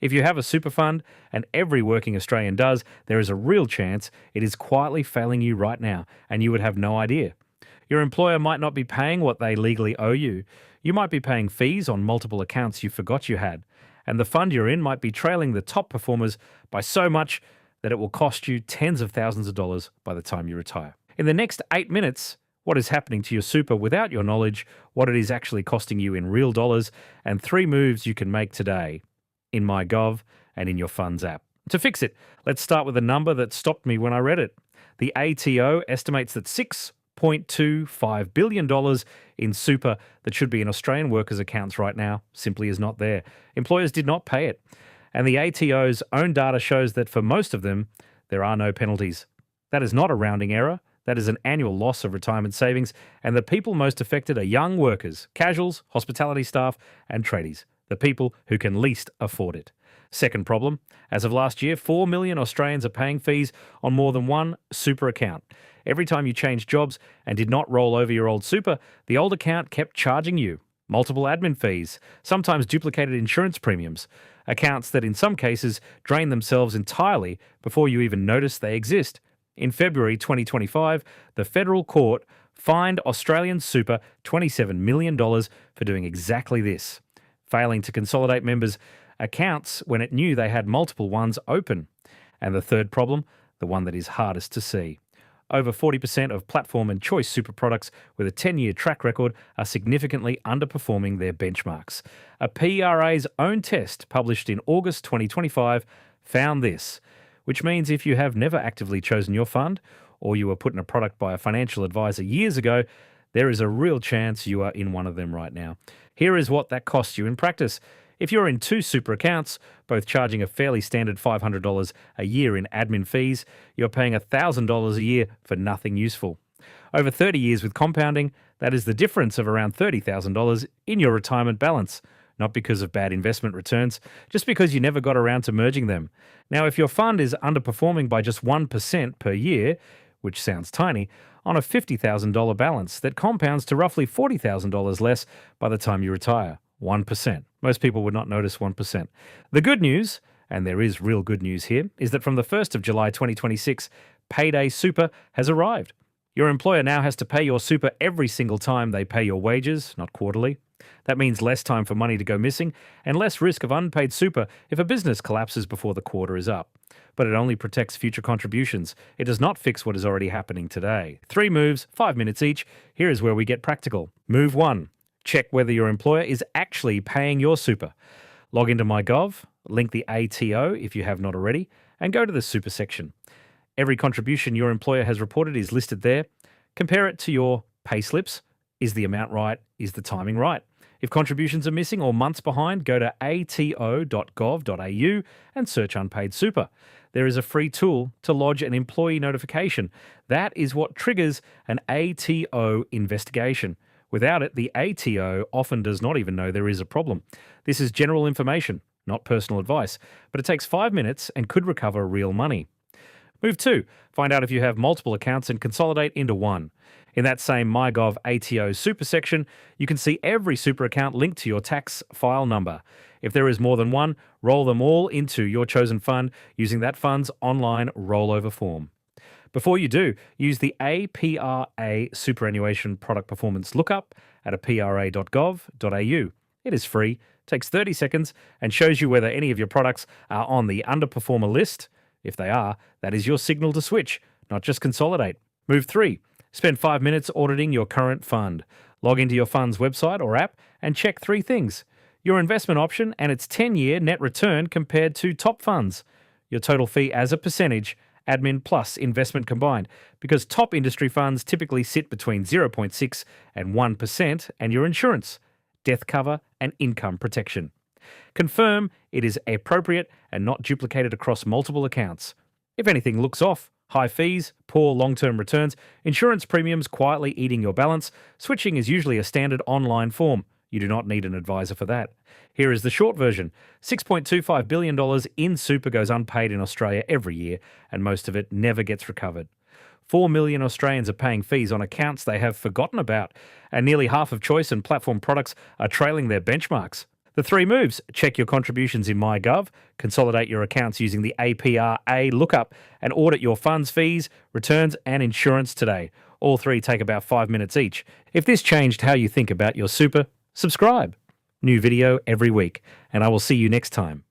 If you have a super fund, and every working Australian does, there is a real chance it is quietly failing you right now, and you would have no idea. Your employer might not be paying what they legally owe you. You might be paying fees on multiple accounts you forgot you had, and the fund you're in might be trailing the top performers by so much that it will cost you tens of thousands of dollars by the time you retire. In the next 8 minutes, what is happening to your super without your knowledge, what it is actually costing you in real dollars, and 3 moves you can make today in myGov and in your funds app. To fix it, let's start with a number that stopped me when I read it. The ATO estimates that $6.25 billion in super that should be in Australian workers' accounts right now simply is not there. Employers did not pay it. And the ATO's own data shows that for most of them, there are no penalties. That is not a rounding error. That is an annual loss of retirement savings. And the people most affected are young workers, casuals, hospitality staff, and tradies, the people who can least afford it. Second problem, as of last year, 4 million Australians are paying fees on more than one super account. Every time you changed jobs and did not roll over your old super, the old account kept charging you multiple admin fees, sometimes duplicated insurance premiums, accounts that in some cases drain themselves entirely before you even notice they exist. In February 2025, the federal court fined Australian Super $27 million for doing exactly this, failing to consolidate members' accounts when it knew they had multiple ones open. And the third problem, the one that is hardest to see. Over 40% of platform and choice super products with a 10-year track record are significantly underperforming their benchmarks. A PRA's own test published in August 2025 found this, which means if you have never actively chosen your fund or you were put in a product by a financial advisor years ago, there is a real chance you are in one of them right now. Here is what that costs you in practice. If you're in 2 super accounts, both charging a fairly standard $500 a year in admin fees, you're paying $1,000 a year for nothing useful. Over 30 years with compounding, that is the difference of around $30,000 in your retirement balance. Not because of bad investment returns, just because you never got around to merging them. Now, if your fund is underperforming by just 1% per year, which sounds tiny, on a $50,000 balance, that compounds to roughly $40,000 less by the time you retire. 1%. Most people would not notice 1%. The good news, and there is real good news here, is that from the 1st of July 2026, Payday Super has arrived. Your employer now has to pay your super every single time they pay your wages, not quarterly. That means less time for money to go missing and less risk of unpaid super if a business collapses before the quarter is up. But it only protects future contributions. It does not fix what is already happening today. 3 moves, 5 minutes each. Here is where we get practical. Move 1. Check whether your employer is actually paying your super. Log into myGov, link the ATO if you have not already, and go to the super section. Every contribution your employer has reported is listed there. Compare it to your pay slips. Is the amount right? Is the timing right? If contributions are missing or months behind, go to ato.gov.au and search Unpaid Super. There is a free tool to lodge an employee notification. That is what triggers an ATO investigation. Without it, the ATO often does not even know there is a problem. This is general information, not personal advice, but it takes 5 minutes and could recover real money. Move 2. Find out if you have multiple accounts and consolidate into one. In that same myGov ATO super section, you can see every super account linked to your tax file number. If there is more than one, roll them all into your chosen fund using that fund's online rollover form. Before you do, use the APRA Superannuation Product Performance Lookup at apra.gov.au. It is free, takes 30 seconds, and shows you whether any of your products are on the underperformer list. If they are, that is your signal to switch, not just consolidate. Move 3. Spend 5 minutes auditing your current fund. Log into your fund's website or app and check 3 things. Your investment option and its 10-year net return compared to top funds. Your total fee as a percentage, admin plus investment combined, because top industry funds typically sit between 0.6 and 1%, and your insurance, death cover and income protection. Confirm it is appropriate and not duplicated across multiple accounts. If anything looks off, high fees, poor long-term returns, insurance premiums quietly eating your balance, switching is usually a standard online form. You do not need an advisor for that. Here is the short version. $6.25 billion in super goes unpaid in Australia every year, and most of it never gets recovered. 4 million Australians are paying fees on accounts they have forgotten about, and nearly half of choice and platform products are trailing their benchmarks. The 3 moves: check your contributions in myGov, consolidate your accounts using the APRA lookup, and audit your funds, fees, returns, and insurance today. All 3 take about 5 minutes each. If this changed how you think about your super, subscribe. New video every week, and I will see you next time.